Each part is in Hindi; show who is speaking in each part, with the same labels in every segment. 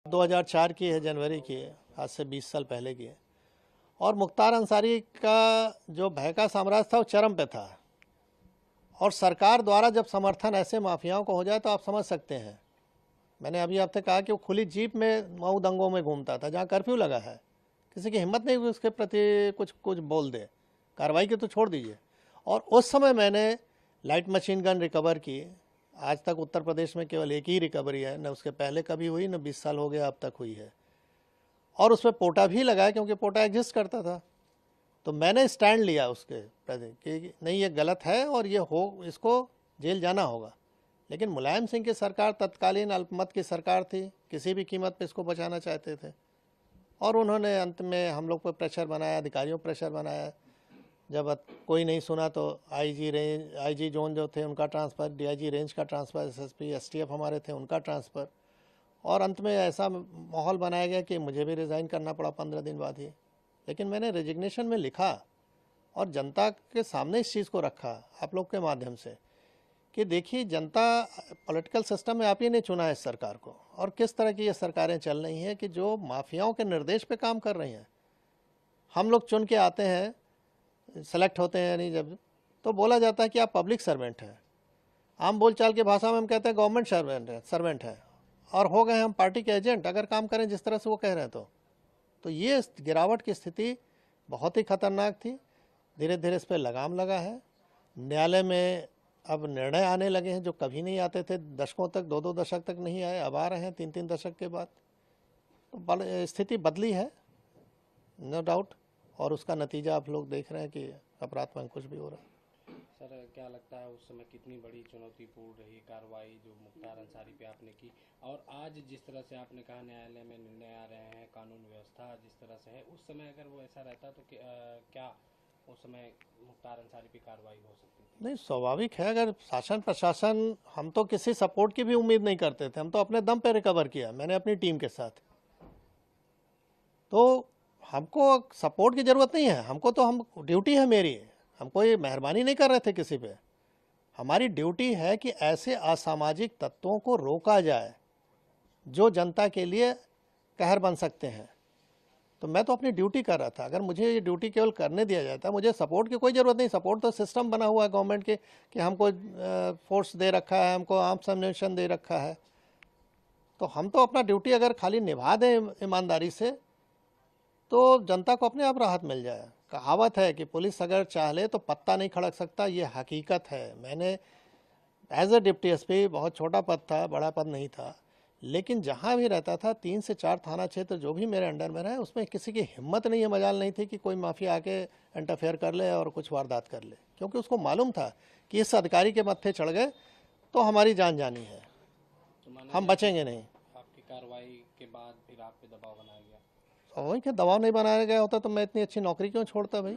Speaker 1: 2004 की है, जनवरी की है, आज से 20 साल पहले की है। और मुख्तार अंसारी का जो भय का साम्राज्य था वो चरम पे था, और सरकार द्वारा जब समर्थन ऐसे माफियाओं को हो जाए तो आप समझ सकते हैं। मैंने अभी आपसे कहा कि वो खुली जीप में मऊ दंगों में घूमता था, जहाँ कर्फ्यू लगा है, किसी की हिम्मत नहीं हुई उसके प्रति कुछ कुछ बोल दे, कार्रवाई की तो छोड़ दीजिए। और उस समय मैंने लाइट मशीन गन रिकवर की। आज तक उत्तर प्रदेश में केवल एक ही रिकवरी है, न उसके पहले कभी हुई, न 20 साल हो गया अब तक हुई है। और उसमें पोटा भी लगाया, क्योंकि पोटा एग्जिस्ट करता था। तो मैंने स्टैंड लिया उसके प्रति कि नहीं, ये गलत है और ये हो, इसको जेल जाना होगा। लेकिन मुलायम सिंह की सरकार तत्कालीन अल्पमत की सरकार थी, किसी भी कीमत पे इसको बचाना चाहते थे, और उन्होंने अंत में हम लोग पर प्रेशर बनाया, अधिकारियों पर प्रेशर बनाया। जब कोई नहीं सुना तो आईजी जोन जो थे उनका ट्रांसफ़र, डीआईजी रेंज का ट्रांसफ़र, एसएसपी एसटीएफ हमारे थे उनका ट्रांसफ़र, और अंत में ऐसा माहौल बनाया गया कि मुझे भी रिज़ाइन करना पड़ा 15 दिन बाद ही। लेकिन मैंने रेजिग्नेशन में लिखा और जनता के सामने इस चीज़ को रखा आप लोग के माध्यम से कि देखिए, जनता पॉलिटिकल सिस्टम में आप ही ने चुना है इस सरकार को, और किस तरह की ये सरकारें चल रही हैं कि जो माफियाओं के निर्देश पे काम कर रही हैं। हम लोग चुन के आते हैं, सेलेक्ट होते हैं, यानी जब तो बोला जाता है कि आप पब्लिक सर्वेंट हैं। आम बोलचाल की भाषा में हम कहते हैं गवर्नमेंट सर्वेंट है, और हो गए हम पार्टी के एजेंट अगर काम करें जिस तरह से वो कह रहे हैं। तो ये गिरावट की स्थिति बहुत ही खतरनाक थी। धीरे धीरे इस पर लगाम लगा है। न्यायालय में अब निर्णय आने लगे हैं जो कभी नहीं आते थे, दशकों तक, 2-2 दशक तक नहीं आए, अब आ रहे हैं 3-3 दशक के बाद। तो स्थिति बदली है, नो डाउट, और उसका नतीजा आप लोग देख रहे हैं कि अपराध में कुछ भी हो रहा है।
Speaker 2: सर, क्या लगता है उस समय कितनी बड़ी चुनौतीपूर्ण रही कार्रवाई जो मुख्तार अंसारी पे आपने की, और आज जिस तरह से आपने कहा न्यायालय में निर्णय आ रहे हैं, कानून व्यवस्था जिस तरह से है, उस समय अगर वो ऐसा रहता तो क्या उस समय मुख्तार अंसारी पे कार्रवाई हो सकती थी?
Speaker 1: नहीं, स्वाभाविक है। अगर शासन प्रशासन, हम तो किसी सपोर्ट की भी उम्मीद नहीं करते थे, हम तो अपने दम पे रिकवर किया, मैंने अपनी टीम के साथ। तो हमको सपोर्ट की ज़रूरत नहीं है, हमको तो, हम ड्यूटी है मेरी, हम कोई मेहरबानी नहीं कर रहे थे किसी पे। हमारी ड्यूटी है कि ऐसे असामाजिक तत्वों को रोका जाए जो जनता के लिए कहर बन सकते हैं। तो मैं तो अपनी ड्यूटी कर रहा था। अगर मुझे ये ड्यूटी केवल करने दिया जाता, मुझे सपोर्ट की कोई ज़रूरत नहीं। सपोर्ट तो सिस्टम बना हुआ है गवर्नमेंट के कि हमको फोर्स दे रखा है, हमको आर्म सम्युनिशन दे रखा है। तो हम तो अपना ड्यूटी अगर खाली निभा दें ईमानदारी से तो जनता को अपने आप राहत मिल जाए। कहावत है कि पुलिस अगर चाह ले तो पत्ता नहीं खड़क सकता, ये हकीकत है। मैंने एज ए डिप्टी एसपी, बहुत छोटा पद था, बड़ा पद नहीं था, लेकिन जहाँ भी रहता था 3 से 4 थाना क्षेत्र जो भी मेरे अंडर में रहे, उसमें किसी की हिम्मत नहीं है, मजाल नहीं थी कि कोई माफिया आके इंटरफेयर कर ले और कुछ वारदात कर ले, क्योंकि उसको मालूम था कि इस अधिकारी के मत्थे चढ़ गए तो हमारी जान जानी है, हम बचेंगे नहीं।
Speaker 2: आपकी कार्रवाई के बाद फिर आप पे दबाव बनाया गया?
Speaker 1: वही कि दबाव नहीं बनाया गया होता तो मैं इतनी अच्छी नौकरी क्यों छोड़ता भाई।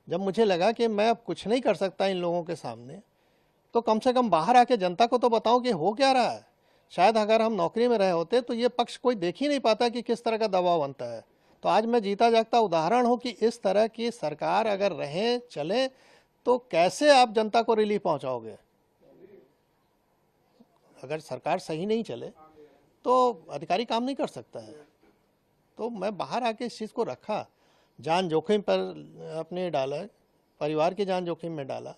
Speaker 1: जब मुझे लगा कि मैं अब कुछ नहीं कर सकता इन लोगों के सामने, तो कम से कम बाहर आके जनता को तो बताऊं कि हो क्या रहा है। शायद अगर हम नौकरी में रहे होते तो ये पक्ष कोई देख ही नहीं पाता कि किस तरह का दबाव बनता है। तो आज मैं जीता जागता उदाहरण हूं कि इस तरह की सरकार अगर रहे चले तो कैसे आप जनता को रिलीफ पहुंचाओगे। अगर सरकार सही नहीं चले तो अधिकारी काम नहीं कर सकता है। तो मैं बाहर आके इस चीज़ को रखा, जान जोखिम पर अपने डाला, परिवार की जान जोखिम में डाला।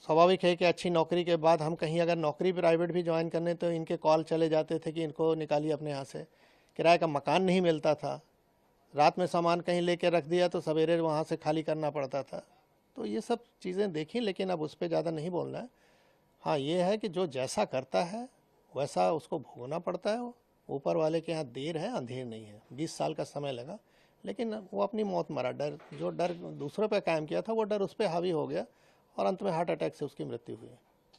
Speaker 1: स्वाभाविक है कि अच्छी नौकरी के बाद हम कहीं अगर नौकरी प्राइवेट भी ज्वाइन करने तो इनके कॉल चले जाते थे कि इनको निकालिए अपने यहाँ से। किराए का मकान नहीं मिलता था, रात में सामान कहीं लेके रख दिया तो सवेरे वहाँ से खाली करना पड़ता था। तो ये सब चीज़ें देखी, लेकिन अब उस पर ज़्यादा नहीं बोलना है। हाँ, ये है कि जो जैसा करता है वैसा उसको भोगना पड़ता है। ऊपर वाले के यहाँ देर है अंधेर नहीं है। 20 साल का समय लगा, लेकिन वो अपनी मौत मरा। जो डर दूसरों पे कायम किया था वो डर उस पर हावी हो गया और अंत में हार्ट अटैक से उसकी मृत्यु हुई।